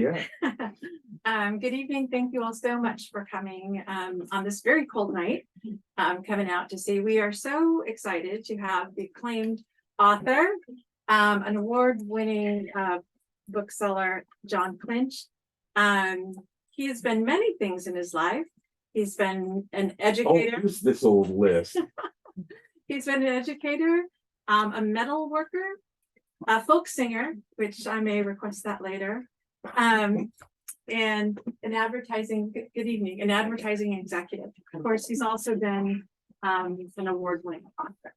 Yeah. Good evening. Thank you all so much for coming on this very cold night, coming out to see. We are so excited to have the acclaimed author, an award-winning bookseller, Jon Clinch. He has been many things in his life. He's been an educator. Who's this old list? He's been an educator, a metal worker, a folk singer, which I may request that later, and an advertising, good evening, an advertising executive. Of course, he's also been an award-winning author.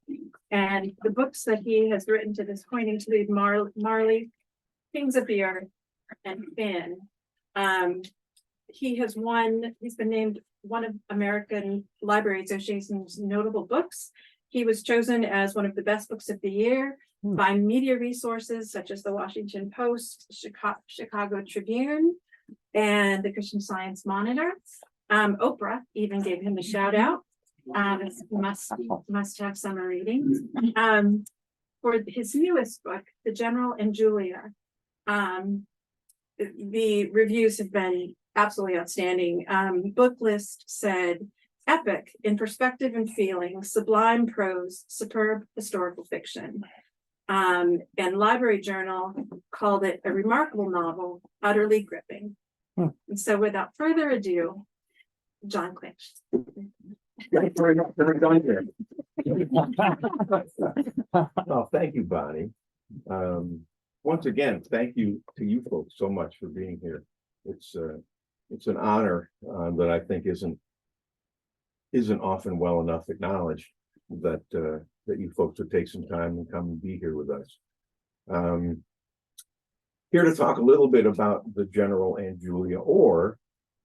And the books that he has written to this point include Marley, Kings of the Earth, and Finn. He's been named one of American Library Association's notable books. He was chosen as one of the best books of the year by media resources such as the Washington Post, Chicago Tribune, and the Christian Science Monitor. Oprah even gave him a shout out. Must have summer readings. For his newest book, The General and Julia, the reviews have been absolutely outstanding. Booklist said, epic in perspective and feeling, sublime prose, superb historical fiction. And Library Journal called it a remarkable novel, utterly gripping. And so without further ado, Jon Clinch. Oh, thank you, Bonnie. Once again, thank you to you folks so much for being here. It's an honor that I think isn't often well enough acknowledged, that you folks would take some time and come and be here with us. Here to talk a little bit about The General and Julia, or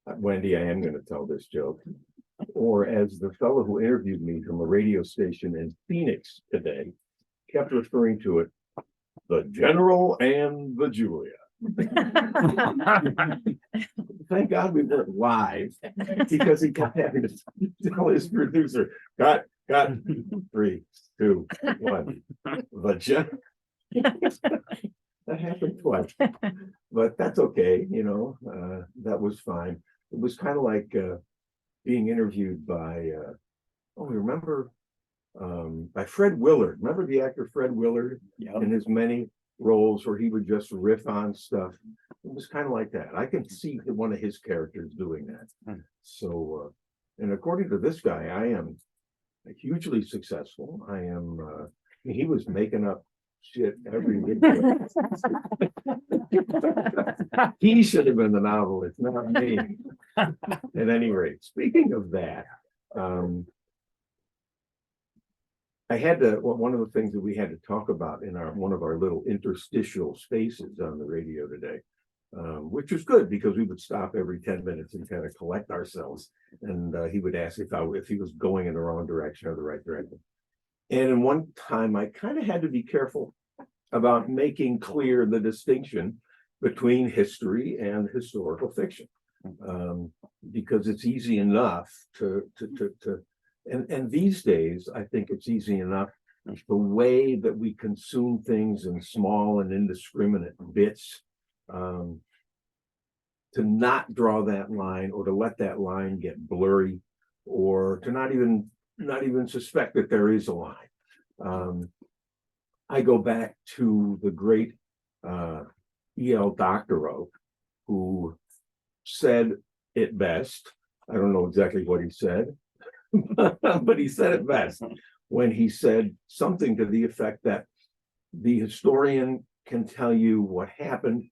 Wendy, I am going to tell this joke, or as the fellow who interviewed me from a radio station in Phoenix today kept referring to it, The General and the Julia. Thank God we weren't live, because he kept having to tell his producer, got 3, 2, 1. The General. That happened twice, but that's okay. That was fine. It was kind of like being interviewed by by Fred Willard. Remember the actor Fred Willard? Yep. In his many roles where he would just riff on stuff. It was kind of like that. I can see one of his characters doing that. So, and according to this guy, I am hugely successful. I am. He was making up shit every day. He should have been the novelist, not me. At any rate, speaking of that, I had to. One of the things that we had to talk about in one of our little interstitial spaces on the radio today, which was good because we would stop every 10 minutes and kind of collect ourselves, and he would ask if he was going in the wrong direction or the right direction. And in one time, I kind of had to be careful about making clear the distinction between history and historical fiction, because it's easy enough and these days, I think it's easy enough, the way that we consume things in small and indiscriminate bits, to not draw that line, or to let that line get blurry, or to not even suspect that there is a line. I go back to the great E.L. Doctorow, who said it best. I don't know exactly what he said, but he said it best when he said something to the effect that the historian can tell you what happened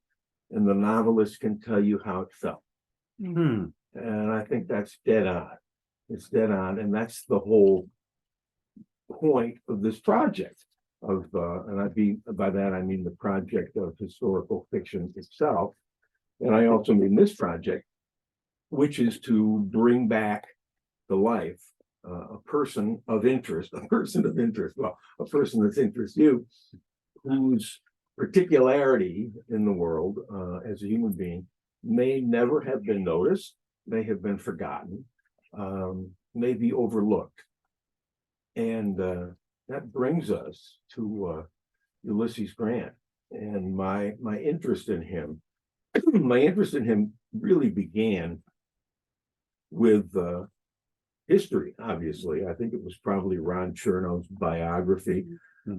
and the novelist can tell you how it felt. And I think that's dead on. It's dead on, and that's the whole point of this project. By that I mean the project of historical fiction itself, and I also mean this project, which is to bring back to life a person of interest, well, a person that's interests you, whose particularity in the world as a human being may never have been noticed, may have been forgotten, may be overlooked. And that brings us to Ulysses Grant. And my interest in him my interest in him really began with history, obviously. I think it was probably Ron Chernow's biography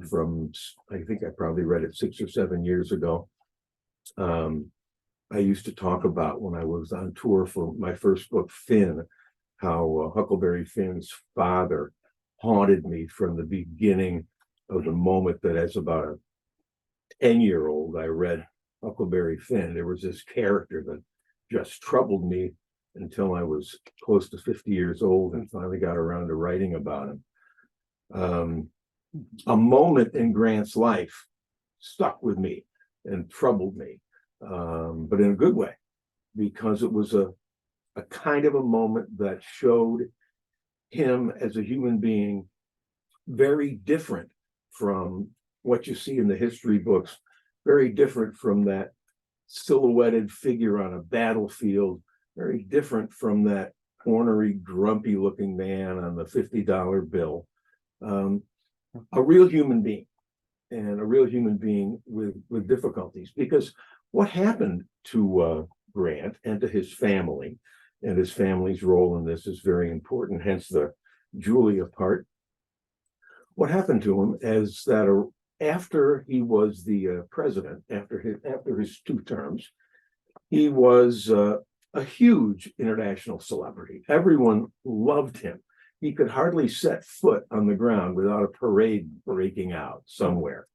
from, I think I probably read it 6 or 7 years ago. I used to talk about when I was on tour for my first book, Finn, how Huckleberry Finn's father haunted me from the beginning of the moment that as about a 10-year-old, I read Huckleberry Finn. There was this character that just troubled me until I was close to 50 years old and finally got around to writing about him. A moment in Grant's life stuck with me and troubled me, but in a good way, because it was a kind of a moment that showed him as a human being very different from what you see in the history books, very different from that silhouetted figure on a battlefield, very different from that ornery, grumpy looking man on the $50 bill. A real human being, and a real human being with difficulties. Because what happened to Grant and to his family, and his family's role in this is very important, hence the Julia part. What happened to him is that after he was the president, after his 2 terms, he was a huge international celebrity. Everyone loved him. He could hardly set foot on the ground without a parade breaking out somewhere.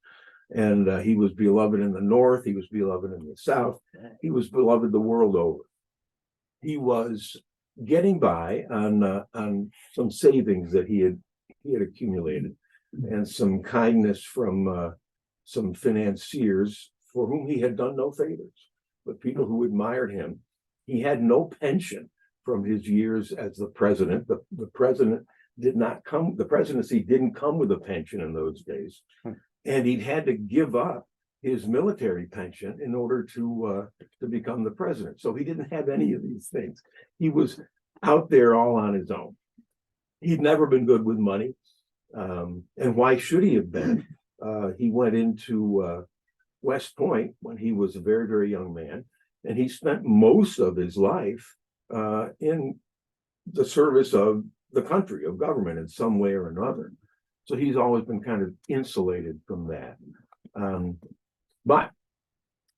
And he was beloved in the North. He was beloved in the South. He was beloved the world over. He was getting by on some savings that he had accumulated, and some kindness from some financiers for whom he had done no favors, but people who admired him. He had no pension from his years as the president. The president did not come, the presidency didn't come with a pension in those days. And he'd had to give up his military pension in order to become the president. So he didn't have any of these things. He was out there all on his own. He'd never been good with money. And why should he have been? He went into West Point when he was a very, very young man, and he spent most of his life in the service of the country, of government in some way or another. So he's always been kind of insulated from that. But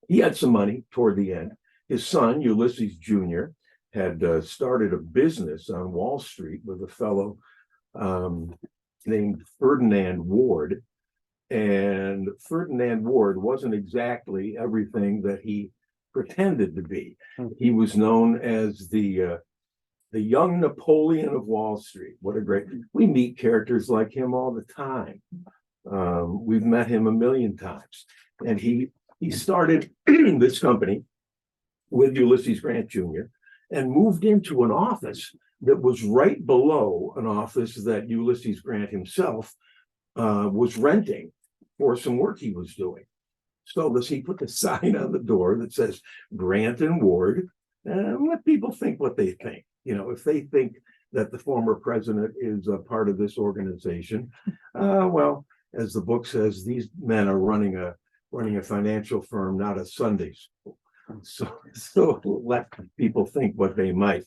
he had some money toward the end. His son, Ulysses Jr., had started a business on Wall Street with a fellow named Ferdinand Ward. And Ferdinand Ward wasn't exactly everything that he pretended to be. He was known as the young Napoleon of Wall Street. What a great, we meet characters like him all the time. We've met him a million times. And he started this company with Ulysses Grant Jr. and moved into an office that was right below an office that Ulysses Grant himself was renting for some work he was doing. So he put the sign on the door that says Grant and Ward, and let people think what they think. You know, if they think that the former president is a part of this organization, well, as the book says, these men are running a financial firm, not a Sunday school. So let people think what they might.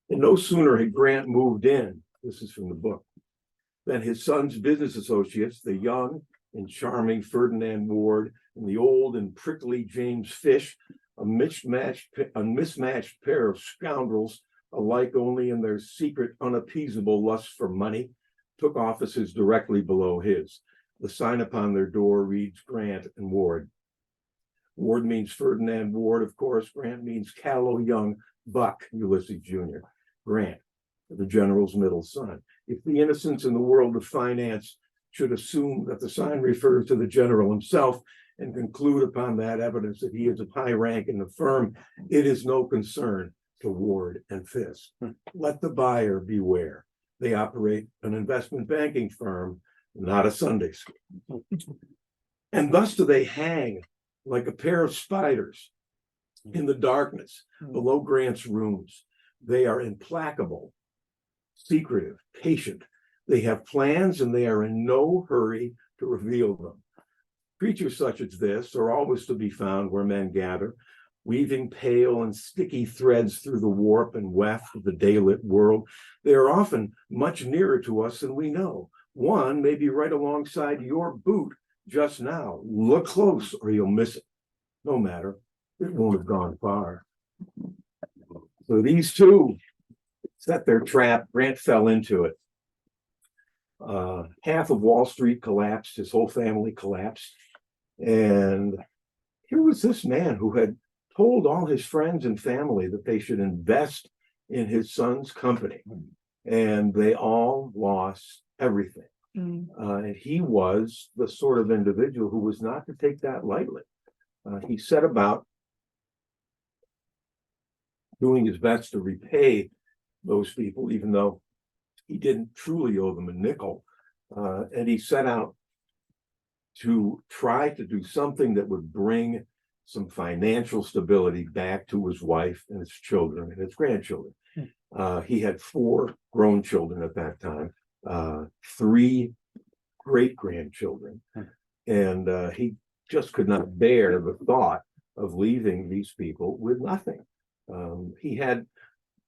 And no sooner had Grant moved in, this is from the book, than his son's business associates, the young and charming Ferdinand Ward and the old and prickly James Fish, a mismatched pair of scoundrels, alike only in their secret, unappeasable lust for money, took offices directly below his. The sign upon their door reads Grant and Ward. Ward means Ferdinand Ward, of course. Grant means callow young buck, Ulysses Jr. Grant, the general's middle son. If the innocents in the world of finance should assume that the sign refers to the general himself and conclude upon that evidence that he is of high rank in the firm, it is no concern to Ward and Fisk. Let the buyer beware. They operate an investment banking firm, not a Sunday school. And thus do they hang like a pair of spiders in the darkness below Grant's rooms. They are implacable, secretive, patient. They have plans and they are in no hurry to reveal them. Creatures such as this are always to be found where men gather, weaving pale and sticky threads through the warp and weft of the daylit world. They are often much nearer to us than we know. One may be right alongside your boot just now. Look close or you'll miss it. No matter, it won't have gone far. So these two set their trap. Grant fell into it. Half of Wall Street collapsed. His whole family collapsed. And here was this man who had told all his friends and family that they should invest in his son's company. And they all lost everything. And he was the sort of individual who was not to take that lightly. He set about doing his best to repay those people, even though he didn't truly owe them a nickel. And he set out to try to do something that would bring some financial stability back to his wife and his children and his grandchildren. He had 4 grown children at that time, 3 great-grandchildren, and he just could not bear the thought of leaving these people with nothing. He had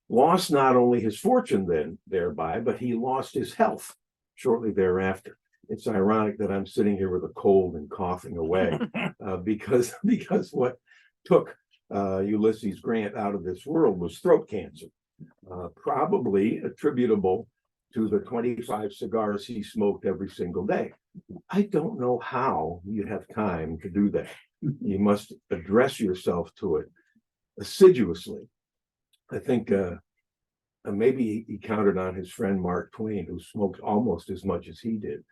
lost not only his fortune then thereby, but he lost his health shortly thereafter. It's ironic that I'm sitting here with a cold and coughing away because what took Ulysses Grant out of this world was throat cancer, probably attributable to the 25 cigars he smoked every single day. I don't know how you have time to do that. You must address yourself to it assiduously. I think maybe he counted on his friend Mark Twain, who smoked almost as much as he did.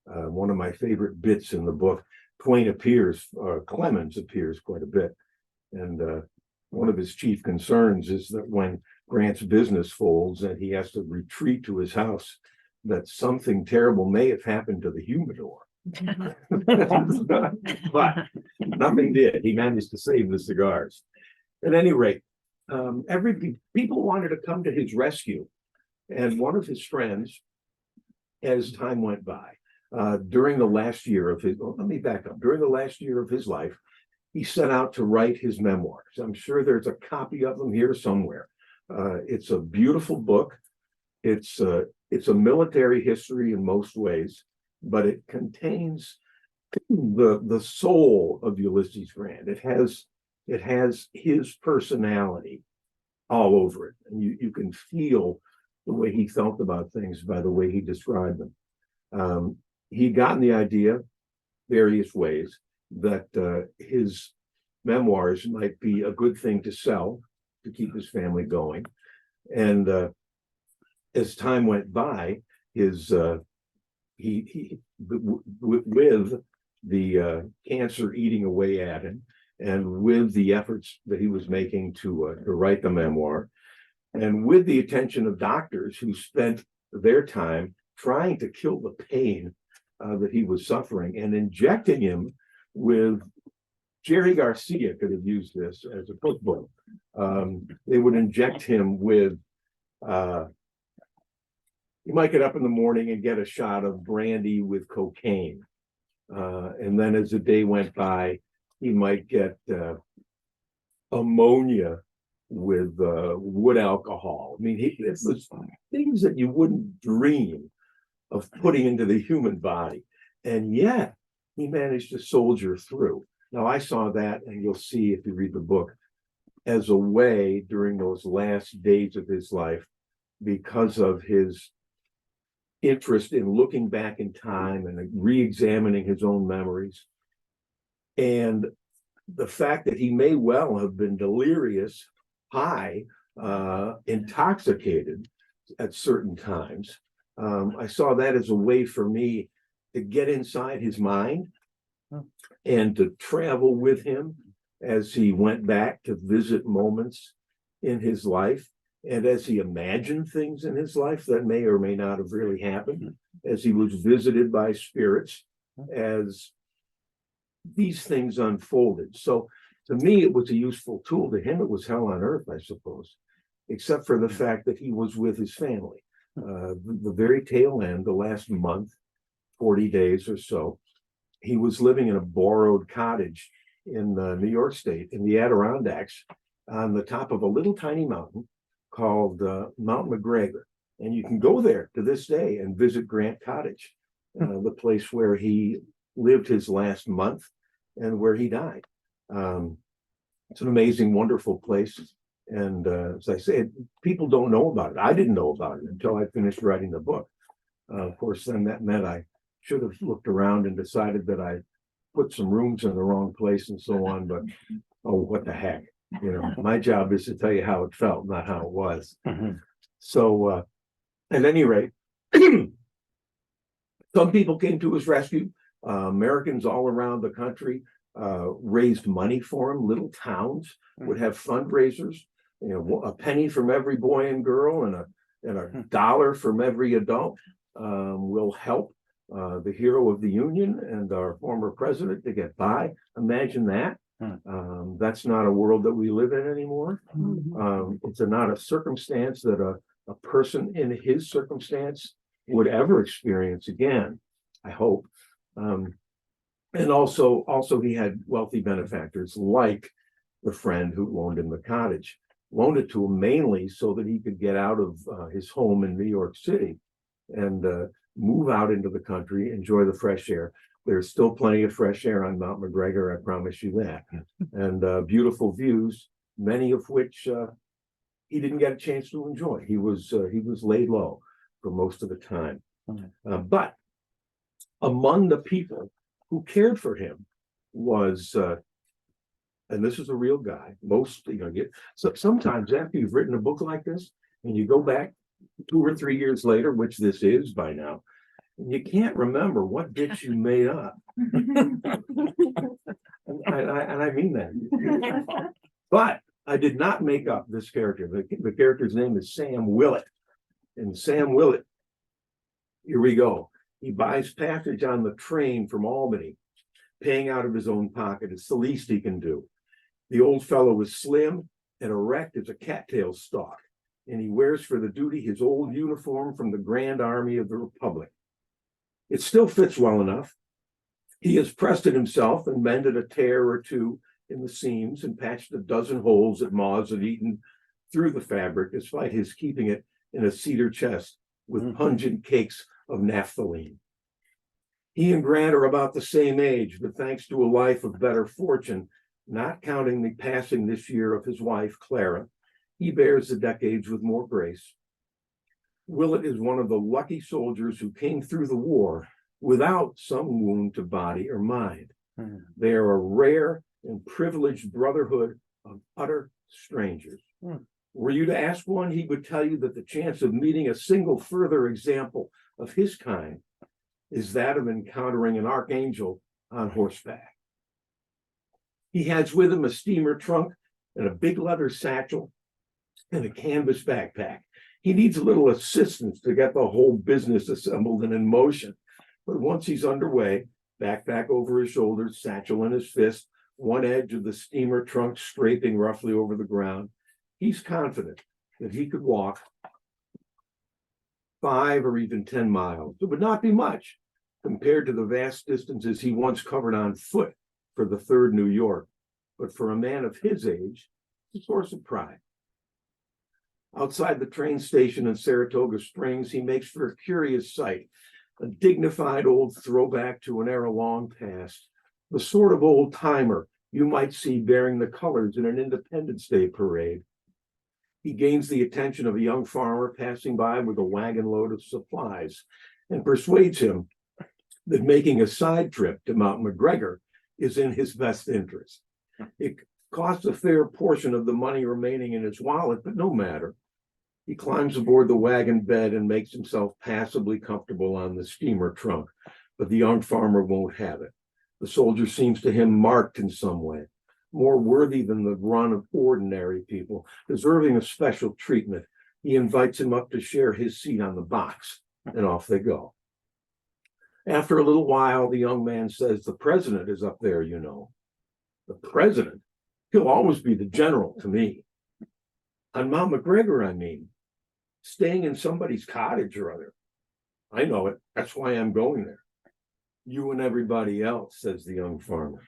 One of my favorite bits in the book, Twain appears, Clemens appears quite a bit. And one of his chief concerns is that when Grant's business folds and he has to retreat to his house, that something terrible may have happened to the humidor. But nothing did. He managed to save the cigars. At any rate, people wanted to come to his rescue. And one of his friends, as time went by, during the last year of his, let me back up. During the last year of his life, he set out to write his memoirs. I'm sure there's a copy of them here somewhere. It's a beautiful book. It's a military history in most ways, but it contains the soul of Ulysses Grant. It has his personality all over it, and you can feel the way he felt about things by the way he described them. He'd gotten the idea various ways that his memoirs might be a good thing to sell to keep his family going. And as time went by, with the cancer eating away at him, and with the efforts that he was making to write the memoir, and with the attention of doctors who spent their time trying to kill the pain that he was suffering and injecting him with, Jerry Garcia could have used this as a cookbook. They would inject him with, you might get up in the morning and get a shot of brandy with cocaine. And then as the day went by, he might get ammonia with wood alcohol. I mean, it was things that you wouldn't dream of putting into the human body. And yet he managed to soldier through. Now, I saw that, and you'll see if you read the book, as a way during those last days of his life, because of his interest in looking back in time and re-examining his own memories, and the fact that he may well have been delirious, high, intoxicated at certain times. I saw that as a way for me to get inside his mind and to travel with him as he went back to visit moments in his life, and as he imagined things in his life that may or may not have really happened, as he was visited by spirits, as these things unfolded. So to me, it was a useful tool. To him, it was hell on earth, I suppose, except for the fact that he was with his family. The very tail end, the last month, 40 days or so, he was living in a borrowed cottage in New York State, in the Adirondacks, on the top of a little tiny mountain called Mount McGregor. And you can go there to this day and visit Grant Cottage, the place where he lived his last month and where he died. It's an amazing, wonderful place. And as I said, people don't know about it. I didn't know about it until I finished writing the book. Of course, then that meant I should have looked around and decided that I put some rooms in the wrong place and so on. But oh, what the heck? You know, my job is to tell you how it felt, not how it was. So at any rate, some people came to his rescue. Americans all around the country raised money for him. Little towns would have fundraisers. You know, a penny from every boy and girl and a dollar from every adult will help the hero of the Union and our former president to get by. Imagine that. That's not a world that we live in anymore. It's not a circumstance that a person in his circumstance would ever experience again, I hope. And also he had wealthy benefactors like the friend who loaned him the cottage, loaned it to him mainly so that he could get out of his home in New York City and move out into the country, enjoy the fresh air. There's still plenty of fresh air on Mount McGregor, I promise you that. And beautiful views, many of which he didn't get a chance to enjoy. He was laid low for most of the time. But among the people who cared for him was, and this is a real guy, so sometimes after you've written a book like this, and you go back 2 or 3 years later, which this is by now, and you can't remember what bits you made up. And I mean that. But I did not make up this character. The character's name is Sam Willett. And Sam Willett, here we go. He buys passage on the train from Albany, paying out of his own pocket. It's the least he can do. The old fellow was slim and erect as a cattail stalk, and he wears for the duty his old uniform from the Grand Army of the Republic. It still fits well enough. He has pressed it himself and mended a tear or two in the seams and patched a dozen holes that moths have eaten through the fabric, despite his keeping it in a cedar chest with pungent cakes of naphthalene. He and Grant are about the same age, but thanks to a life of better fortune, not counting the passing this year of his wife, Clara, he bears the decades with more grace. Willett is one of the lucky soldiers who came through the war without some wound to body or mind. They are a rare and privileged brotherhood of utter strangers. Were you to ask one, he would tell you that the chance of meeting a single further example of his kind is that of encountering an archangel on horseback. He has with him a steamer trunk and a big leather satchel and a canvas backpack. He needs a little assistance to get the whole business assembled and in motion. But once he's underway, backpack over his shoulders, satchel in his fist, one edge of the steamer trunk scraping roughly over the ground, he's confident that he could walk 5 or even 10 miles. It would not be much compared to the vast distances he once covered on foot for the 3rd New York. But for a man of his age, it's a source of pride. Outside the train station in Saratoga Springs, he makes for a curious sight, a dignified old throwback to an era long past, the sort of old timer you might see bearing the colors in an Independence Day parade. He gains the attention of a young farmer passing by with a wagon load of supplies and persuades him that making a side trip to Mount McGregor is in his best interest. It costs a fair portion of the money remaining in his wallet, but no matter. He climbs aboard the wagon bed and makes himself passably comfortable on the steamer trunk, but the young farmer won't have it. The soldier seems to him marked in some way, more worthy than the run of ordinary people, deserving of special treatment. He invites him up to share his seat on the box, and off they go. After a little while, the young man says, "The president is up there, you know." The president? He'll always be the general to me. On Mount McGregor, I mean. Staying in somebody's cottage or other. I know it. That's why I'm going there. You and everybody else, says the young farmer.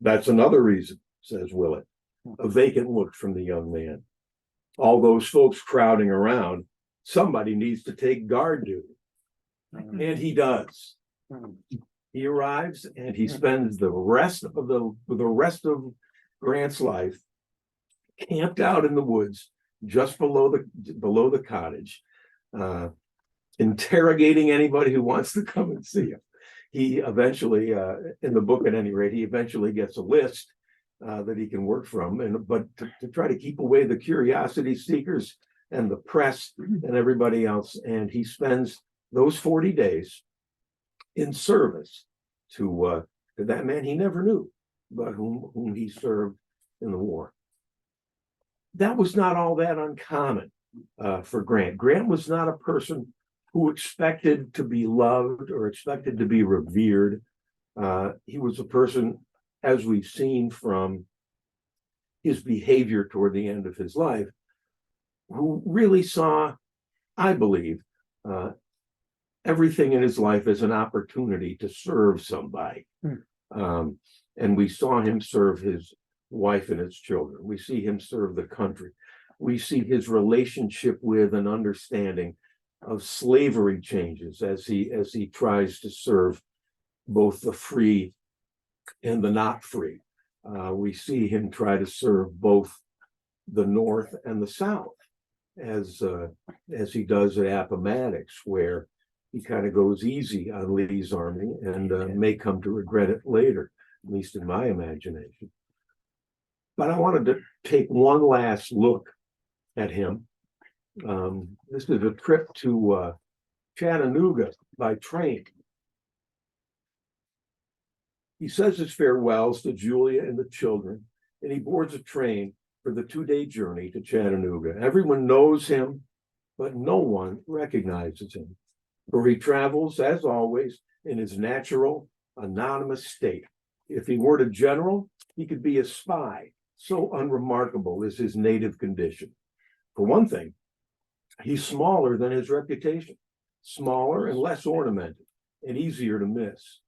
That's another reason, says Willett. A vacant look from the young man. All those folks crowding around, somebody needs to take guard duty. And he does. He arrives and he spends the rest of Grant's life camped out in the woods just below the cottage, interrogating anybody who wants to come and see him. He eventually, in the book at any rate, he eventually gets a list that he can work from, but to try to keep away the curiosity seekers and the press and everybody else. And he spends those 40 days in service to that man he never knew, but whom he served in the war. That was not all that uncommon for Grant. Grant was not a person who expected to be loved or expected to be revered. He was a person, as we've seen from his behavior toward the end of his life, who really saw, I believe, everything in his life as an opportunity to serve somebody. And we saw him serve his wife and his children. We see him serve the country. We see his relationship with and understanding of slavery changes as he tries to serve both the free and the not free. We see him try to serve both the North and the South, as he does at Appomattox, where he kind of goes easy on Lee's army and may come to regret it later, at least in my imagination. But I wanted to take one last look at him. This is a trip to Chattanooga by train. He says his farewells to Julia and the children, and he boards a train for the 2-day journey to Chattanooga. Everyone knows him, but no one recognizes him, for he travels, as always, in his natural, anonymous state. If he weren't a general, he could be a spy. So unremarkable is his native condition. For one thing, he's smaller than his reputation, smaller and less ornamented, and easier to miss.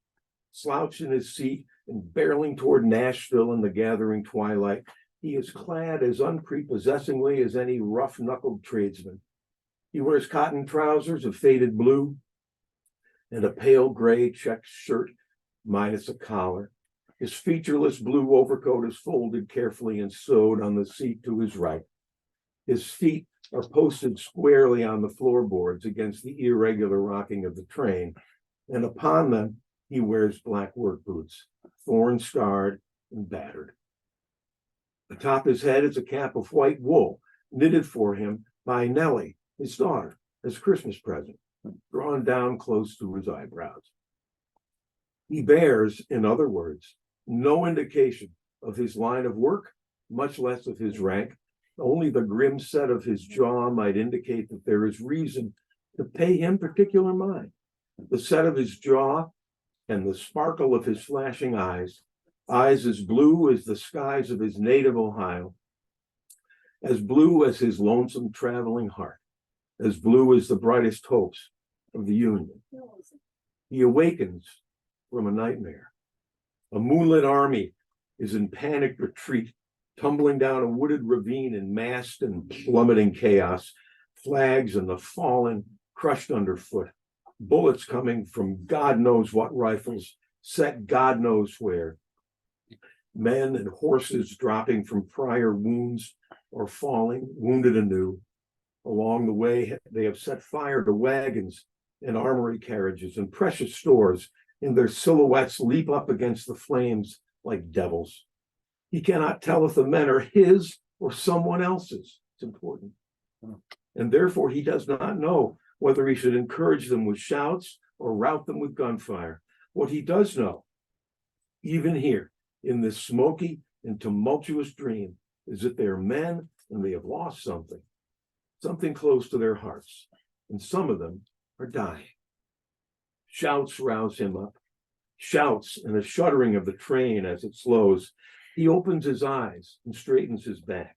Slouched in his seat and barreling toward Nashville in the gathering twilight, he is clad as unprepossessingly as any rough-knuckled tradesman. He wears cotton trousers of faded blue and a pale gray checked shirt minus a collar. His featureless blue overcoat is folded carefully and sewed on the seat to his right. His feet are posted squarely on the floorboards against the irregular rocking of the train, and upon them he wears black work boots, thorn-scarred and battered. Atop his head is a cap of white wool, knitted for him by Nellie, his daughter, as a Christmas present, drawn down close to his eyebrows. He bears, in other words, no indication of his line of work, much less of his rank. Only the grim set of his jaw might indicate that there is reason to pay him particular mind. The set of his jaw and the sparkle of his flashing eyes as blue as the skies of his native Ohio, as blue as his lonesome traveling heart, as blue as the brightest hopes of the Union. He awakens from a nightmare. A moonlit army is in panicked retreat, tumbling down a wooded ravine in massed and plummeting chaos, flags and the fallen crushed underfoot, bullets coming from God knows what rifles, set God knows where, men and horses dropping from prior wounds or falling, wounded anew. Along the way, they have set fire to wagons and armory carriages and precious stores, and their silhouettes leap up against the flames like devils. He cannot tell if the men are his or someone else's. It's important. And therefore, he does not know whether he should encourage them with shouts or rout them with gunfire. What he does know, even here, in this smoky and tumultuous dream, is that they are men and they have lost something close to their hearts, and some of them are dying. Shouts rouse him up, shouts and a shuddering of the train as it slows. He opens his eyes and straightens his back.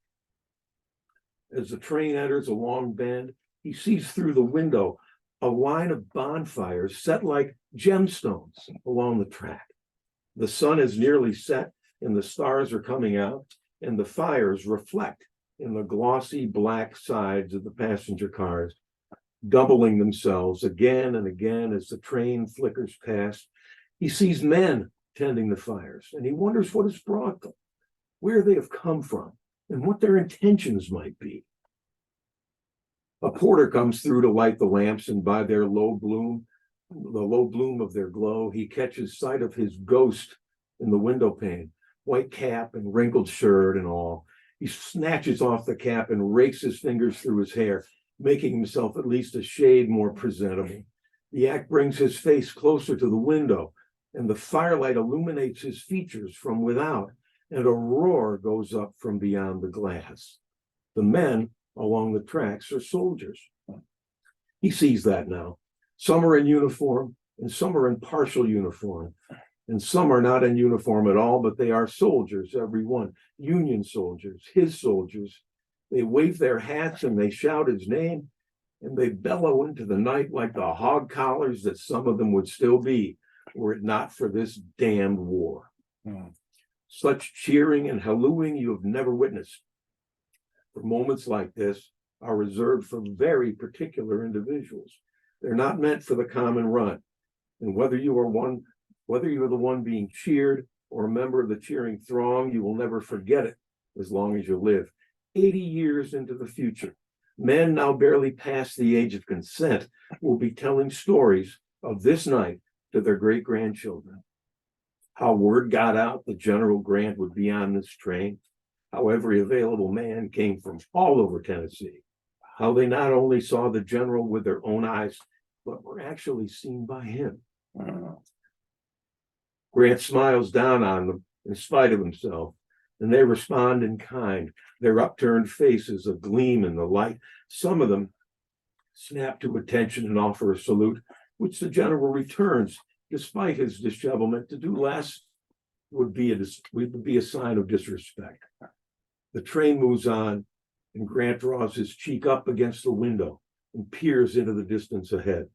As the train enters a long bend, he sees through the window a line of bonfires set like gemstones along the track. The sun is nearly set, and the stars are coming out, and the fires reflect in the glossy black sides of the passenger cars, doubling themselves again and again as the train flickers past. He sees men tending the fires, and he wonders what has brought them, where they have come from, and what their intentions might be. A porter comes through to light the lamps, and by their the low bloom of their glow, he catches sight of his ghost in the window pane, white cap and wrinkled shirt and all. He snatches off the cap and rakes his fingers through his hair, making himself at least a shade more presentable. The act brings his face closer to the window, and the firelight illuminates his features from without, and a roar goes up from beyond the glass. The men along the tracks are soldiers. He sees that now. Some are in uniform, and some are in partial uniform, and some are not in uniform at all, but they are soldiers, every one. Union soldiers, his soldiers. They wave their hats and they shout his name, and they bellow into the night like the hog collars that some of them would still be, were it not for this damned war. Such cheering and hallooing you have never witnessed. For moments like this are reserved for very particular individuals. They're not meant for the common run. And whether you are the one being cheered or a member of the cheering throng, you will never forget it as long as you live. 80 years into the future, men now barely past the age of consent will be telling stories of this night to their great-grandchildren. How word got out that General Grant would be on this train, how every available man came from all over Tennessee, how they not only saw the general with their own eyes, but were actually seen by him. Grant smiles down on them in spite of himself, and they respond in kind, their upturned faces agleam in the light. Some of them snap to attention and offer a salute, which the general returns, despite his dishevelment. To do less would be a sign of disrespect. The train moves on, and Grant draws his cheek up against the window and peers into the distance ahead.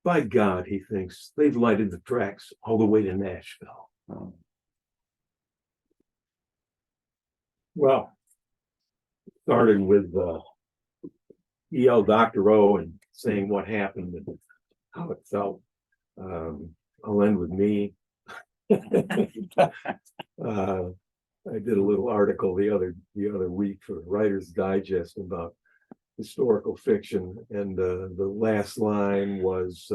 By God, he thinks, they've lighted the tracks all the way to Nashville. Well, started with E.L. Dr. O and saying what happened and how it felt. I'll end with me. I did a little article the other week for Writer's Digest about historical fiction, and the last line was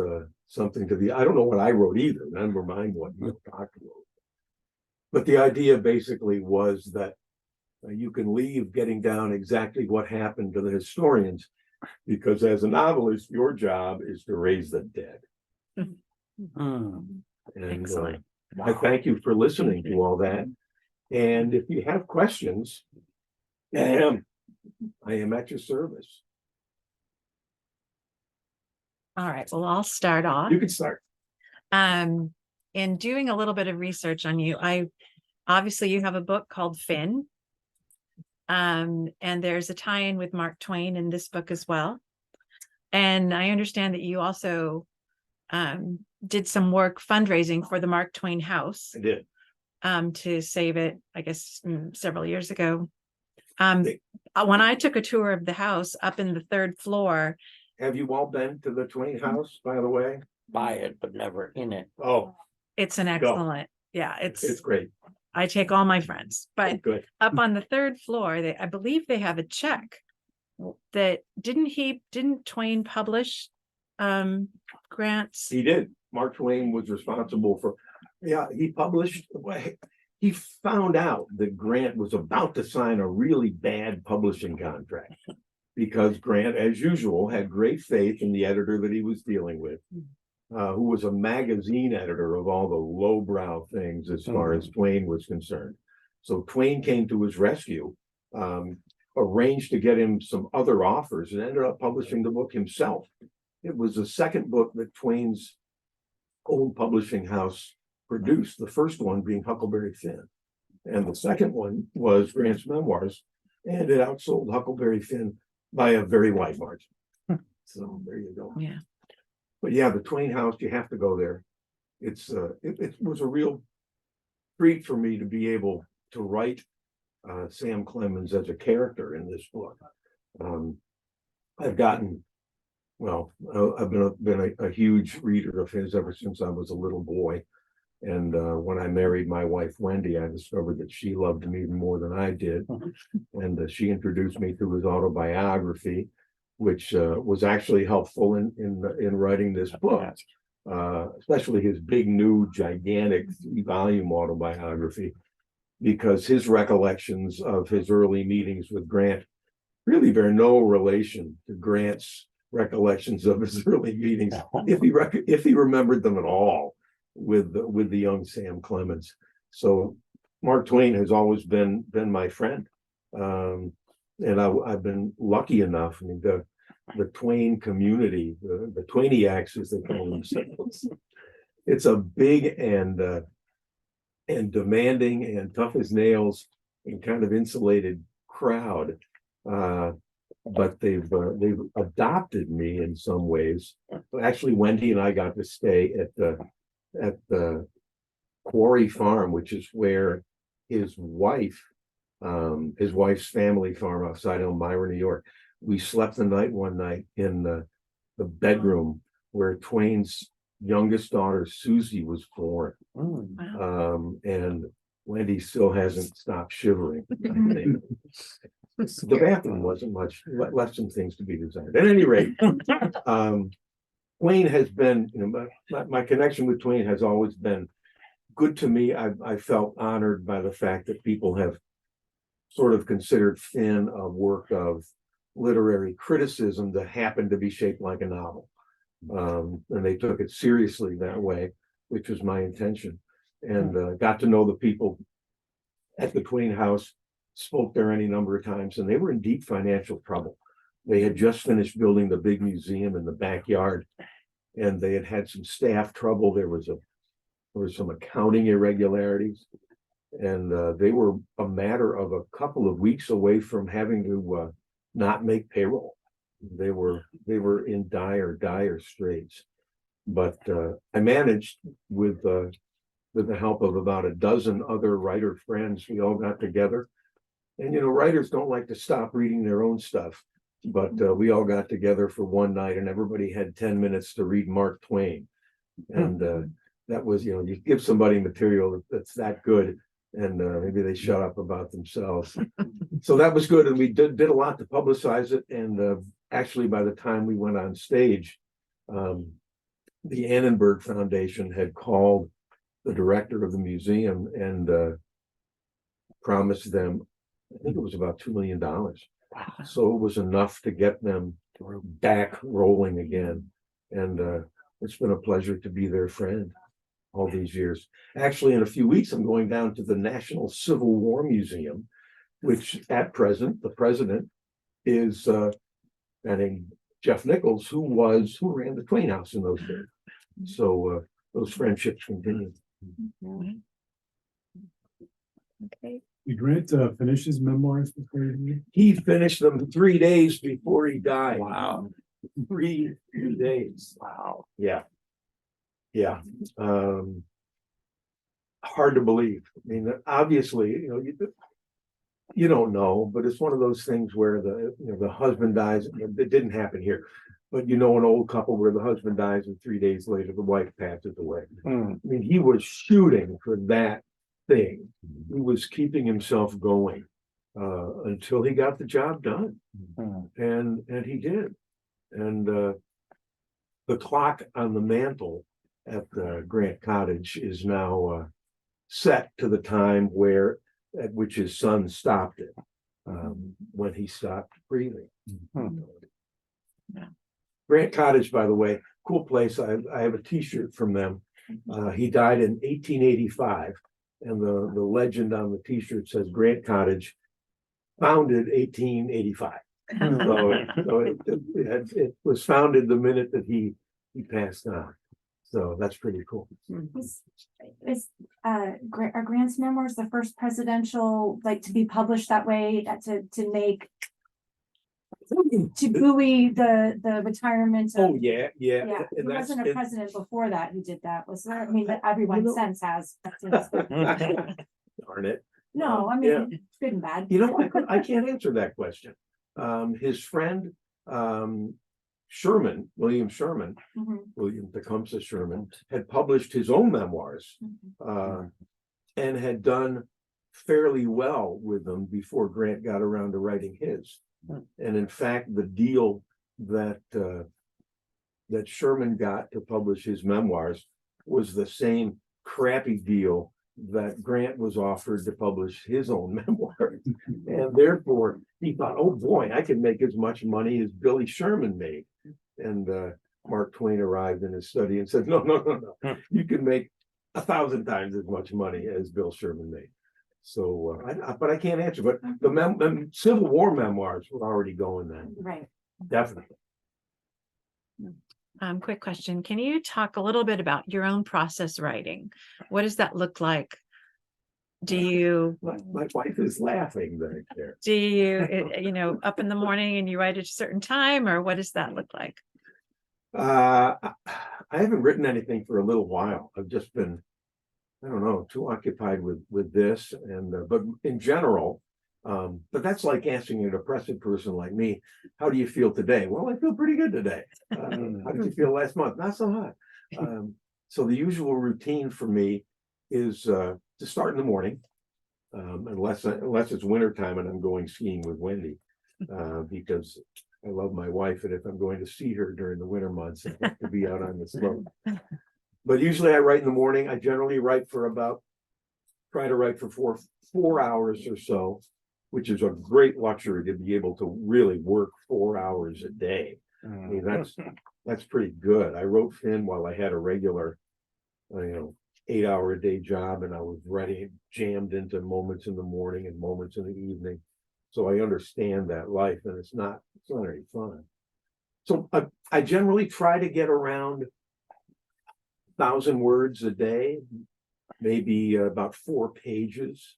something to the, I don't know what I wrote either, never mind what you Dr. wrote. But the idea basically was that you can leave getting down exactly what happened to the historians, because as a novelist, your job is to raise the dead. And I thank you for listening to all that. And if you have questions, I am at your service. All right, well, I'll start off. You can start. In doing a little bit of research on you, obviously you have a book called Finn. And there's a tie-in with Mark Twain in this book as well. And I understand that you also did some work fundraising for the Mark Twain house. I did. To save it, I guess, several years ago. When I took a tour of the house up in the 3rd floor. Have you all been to the Twain house, by the way? By it, but never in it. Oh, It's an excellent, yeah, it's great. I take all my friends, but Good. up on the 3rd floor, I believe they have a check that didn't Twain publish grants? He did. Mark Twain was responsible for, he published, he found out that Grant was about to sign a really bad publishing contract, because Grant, as usual, had great faith in the editor that he was dealing with, who was a magazine editor of all the lowbrow things as far as Twain was concerned. So Twain came to his rescue, arranged to get him some other offers, and ended up publishing the book himself. It was the second book that Twain's own publishing house produced, the first one being Huckleberry Finn. And the second one was Grant's memoirs, and it outsold Huckleberry Finn by a very wide margin. So there you go. Yeah. But yeah, the Twain house, you have to go there. It was a real treat for me to be able to write Sam Clemens as a character in this book. I've gotten, well, I've been a huge reader of his ever since I was a little boy. And when I married my wife, Wendy, I discovered that she loved him even more than I did. And she introduced me to his autobiography, which was actually helpful in writing this book, especially his big, new, gigantic 3-volume autobiography, because his recollections of his early meetings with Grant really bear no relation to Grant's recollections of his early meetings, if he remembered them at all, with the young Sam Clemens. So Mark Twain has always been my friend, and I've been lucky enough. I mean, the Twain community, the Twainiacs, as they call themselves, it's a big and demanding and tough as nails and kind of insulated crowd. But they've adopted me in some ways. Actually, Wendy and I got to stay at the Quarry Farm, which is where his wife's family farm outside Elmira, New York. We slept the night one night in the bedroom where Twain's youngest daughter, Susie, was born. And Wendy still hasn't stopped shivering, I think. The bathroom wasn't much, left some things to be desired. At any rate, Twain has been, my connection with Twain has always been good to me. I felt honored by the fact that people have sort of considered Finn a work of literary criticism that happened to be shaped like a novel. And they took it seriously that way, which was my intention. And got to know the people at the Twain house, spoke there any number of times, and they were in deep financial trouble. They had just finished building the big museum in the backyard, and they had had some staff trouble. There was some accounting irregularities, and they were a matter of a couple of weeks away from having to not make payroll. They were in dire straits. But I managed with the help of about a dozen other writer friends. We all got together. And, writers don't like to stop reading their own stuff, but we all got together for one night and everybody had 10 minutes to read Mark Twain. And that was, you give somebody material that's that good and maybe they shut up about themselves. So that was good. And we did a lot to publicize it. And actually, by the time we went on stage, the Annenberg Foundation had called the director of the museum and promised them, I think it was about $2 million. So it was enough to get them back rolling again. And it's been a pleasure to be their friend all these years. Actually, in a few weeks, I'm going down to the National Civil War Museum, which at present, the president is named Jeff Nichols, who ran the Twain House in those days. So those friendships continue. Okay. Did Grant finish his memoirs before he died? He finished them 3 days before he died. Wow. 3 days. Wow. Yeah. Yeah. Hard to believe. I mean, obviously, you don't know, but it's one of those things where the husband dies. It didn't happen here, but an old couple where the husband dies and 3 days later the wife passes away. I mean, he was shooting for that thing. He was keeping himself going until he got the job done, and he did. And the clock on the mantle at the Grant Cottage is now set to the time at which his son stopped it, when he stopped breathing. Yeah. Grant Cottage, by the way, cool place. I have a T-shirt from them. He died in 1885, and the legend on the T-shirt says Grant Cottage, founded 1885. So it was founded the minute that he passed on. So that's pretty cool. Are Grant's memoirs the first presidential, to be published that way, to make to buoy the retirement Oh, of, yeah, yeah. yeah, there And that's, wasn't a and- president before that who did that, was there? I mean, that everyone know- since has. darn it. No, I Yeah. mean, it's good and bad. You know, I can't answer that question. His friend, Sherman, William Sherman, Mhm, William Tecumseh Sherman, had published his own memoirs, mhm. and had done fairly well with them before Grant got around to writing his. And in fact, the deal that that Sherman got to publish his memoirs was the same crappy deal that Grant was offered to publish his own memoirs. And therefore, he thought, oh boy, I can make as much money as Billy Sherman made. And Mark Twain arrived in his study and said, no, you can make 1,000 times as much money as Bill Sherman made. So, but I can't answer. But the Civil War memoirs were already going then, Right. definitely. Quick question. Can you talk a little bit about your own process writing? What does that look like? Do you, My wife is laughing back there. up in the morning and you write at a certain time, or what does that look like? I haven't written anything for a little while. I've just been, I don't know, too occupied with this and but in general, but that's like asking a depressive person like me, how do you feel today? Well, I feel pretty good today. How did you feel last month? Not so hot. So the usual routine for me is to start in the morning, unless it's wintertime and I'm going skiing with Wendy, because I love my wife, and if I'm going to see her during the winter months, I have to be out on the slope. But usually I write in the morning. I generally try to write for four hours or so, which is a great luxury to be able to really work 4 hours a day. I mean, that's pretty good. I wrote Finn while I had a regular, 8-hour a day job, and I was jammed into moments in the morning and moments in the evening. So I understand that life, and it's not very fun. So I generally try to get around 1,000 words a day, maybe about 4 pages.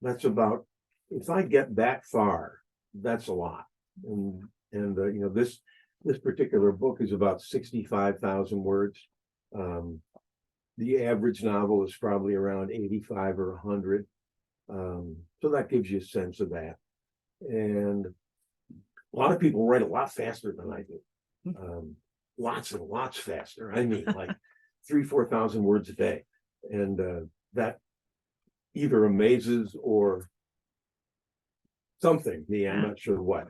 That's about, if I get that far, that's a lot. And this particular book is about 65,000 words. The average novel is probably around 85 or 100. So that gives you a sense of that. And a lot of people write a lot faster than I do. Lots and lots faster. I mean, like 3,000-4,000 words a day. And that either amazes or something me, I'm not sure what.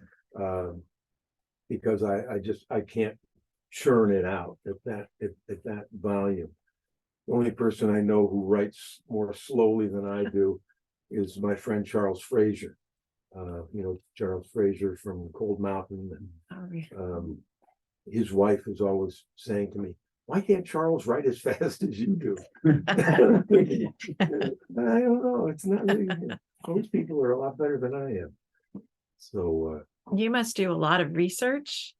Because I can't churn it out at that volume. The only person I know who writes more slowly than I do is my friend Charles Fraser. Charles Fraser from Cold Mountain. And, his wife is always saying to me, why can't Charles write as fast as you do? I don't know. It's not really, most people are a lot better than I am. So You must do a lot of research.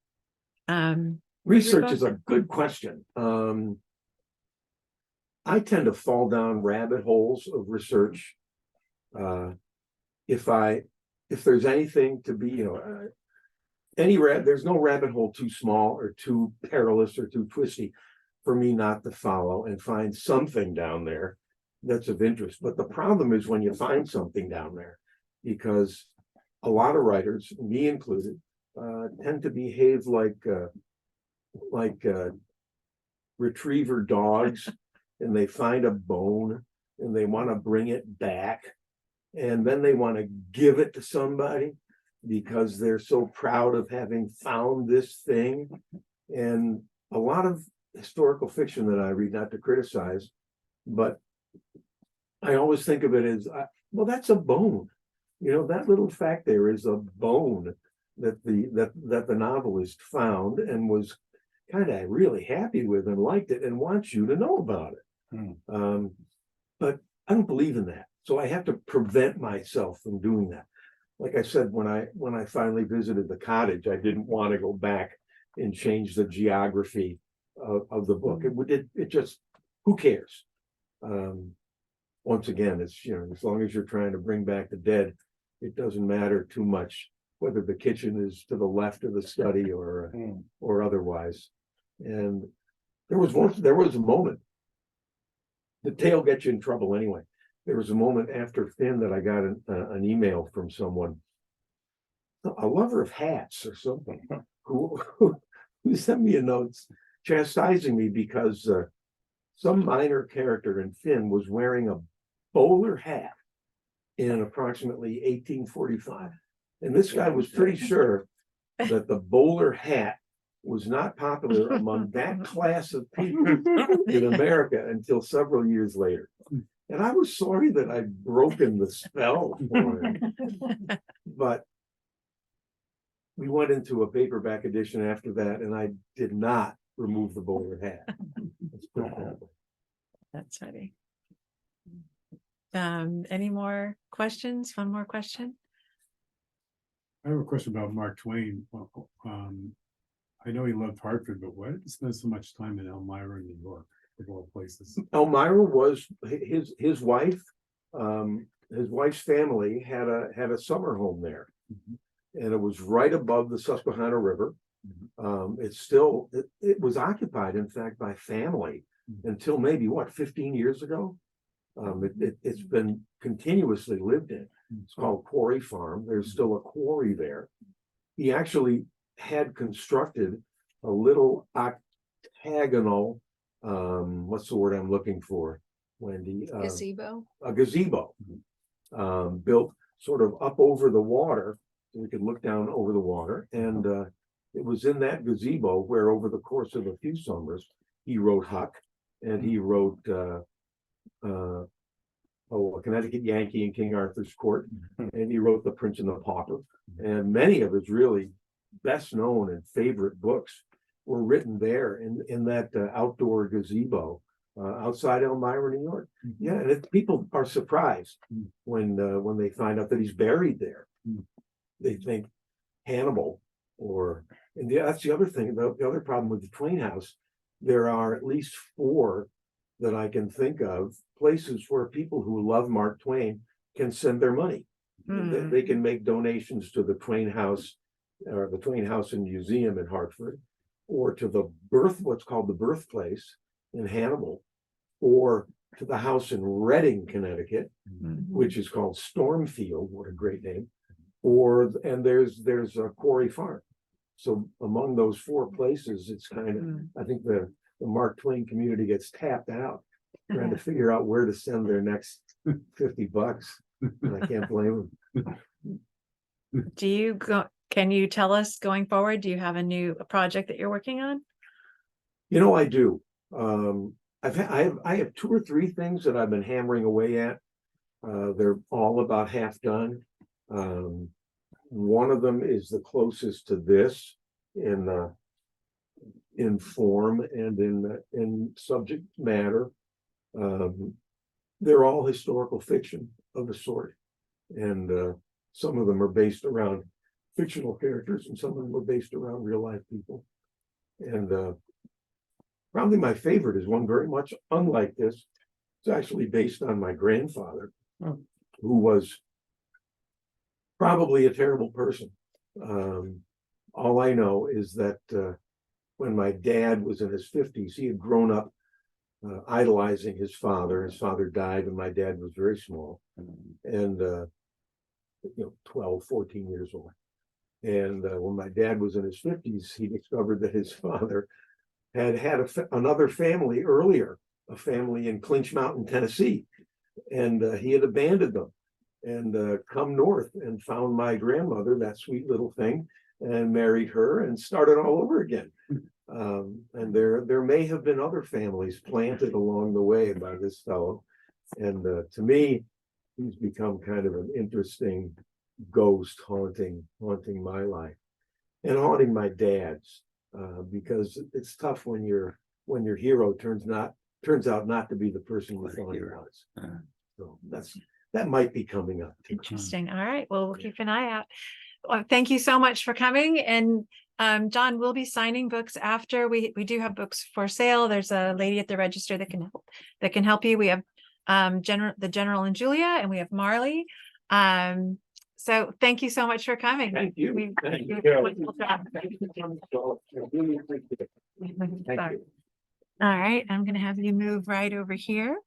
research is a good question. I tend to fall down rabbit holes of research. If there's anything to be, there's no rabbit hole too small or too perilous or too twisty for me not to follow and find something down there that's of interest. But the problem is when you find something down there, because a lot of writers, me included, tend to behave like retriever dogs, and they find a bone and they want to bring it back, and then they want to give it to somebody because they're so proud of having found this thing. And a lot of historical fiction that I read, not to criticize, but I always think of it as, well, that's a bone. That little fact there is a bone that the novelist found and was kind of really happy with and liked it and wants you to know about it. But I don't believe in that. So I have to prevent myself from doing that. Like I said, when I finally visited the cottage, I didn't want to go back and change the geography of the book. It just, who cares? Once again, it's, as long as you're trying to bring back the dead, it doesn't matter too much whether the kitchen is to the left of the study or otherwise. And there was a moment. The tail gets you in trouble anyway. There was a moment after Finn that I got an email from someone, a lover of hats or something, who sent me a note chastising me because some minor character in Finn was wearing a bowler hat in approximately 1845. And this guy was pretty sure that the bowler hat was not popular among that class of people in America until several years later. And I was sorry that I'd broken the spell for him. But we went into a paperback edition after that, and I did not remove the bowler hat. Let's put it that way. That's funny. Any more questions? One more question? I have a question about Mark Twain. I know he loved Hartford, but why did he spend so much time in Elmira, New York, of all places? Elmira was his wife. His wife's family had a summer home there, and it was right above the Susquehanna River. It was occupied, in fact, by family until maybe 15 years ago. It's been continuously lived in. It's called Quarry Farm. There's still a quarry there. He actually had constructed a little octagonal, what's the word I'm looking for, Wendy? Gazebo. A gazebo, built sort of up over the water, so we could look down over the water. And it was in that gazebo where, over the course of a few summers, he wrote Huck, and he wrote A Connecticut Yankee in King Arthur's Court, and he wrote The Prince and the Pauper. And many of his really best known and favorite books were written there in that outdoor gazebo outside Elmira, New York. Yeah, and people are surprised when they find out that he's buried there. They think Hannibal that's the other thing. The other problem with the Twain House, there are at least 4 that I can think of, places where people who love Mark Twain can send their money. They can make donations to the Twain House, or the Twain House and Museum in Hartford, or to what's called the Birthplace in Hannibal, or to the house in Reading, Connecticut, which is called Stormfield. What a great name. And there's a Quarry Farm. So among those 4 places, it's kind of, I think the Mark Twain community gets tapped out trying to figure out where to send their next $50. And I can't blame them. Can you tell us going forward, do you have a project that you're working on? I do. I have 2 or 3 things that I've been hammering away at. They're all about half done. One of them is the closest to this in form and in subject matter. They're all historical fiction of a sort, and some of them are based around fictional characters, and some of them are based around real life people. And probably my favorite is one very much unlike this. It's actually based on my grandfather, who was probably a terrible person. All I know is that when my dad was in his 50s, he had grown up idolizing his father. His father died when my dad was very small, and 12, 14 years old. And when my dad was in his 50s, he discovered that his father had another family earlier, a family in Clinch Mountain, Tennessee, and he had abandoned them and come north and found my grandmother, that sweet little thing, and married her and started all over again. And there may have been other families planted along the way by this fellow. And to me, he's become kind of an interesting ghost haunting my life and haunting my dad's, because it's tough when your hero turns out not to be the person you thought he was. So that might be coming up. Interesting. All right. Well, we'll keep an eye out. Well, thank you so much for coming. And John, we'll be signing books after. We do have books for sale. There's a lady at the register that can help you. We have the General and Julia, and we have Marley. So thank you so much for coming. Thank you. We- Thank you. Wonderful job. Thank you so much, Joel. I really appreciate it. Thank Sorry. you. All right, I'm gonna have you move right over here.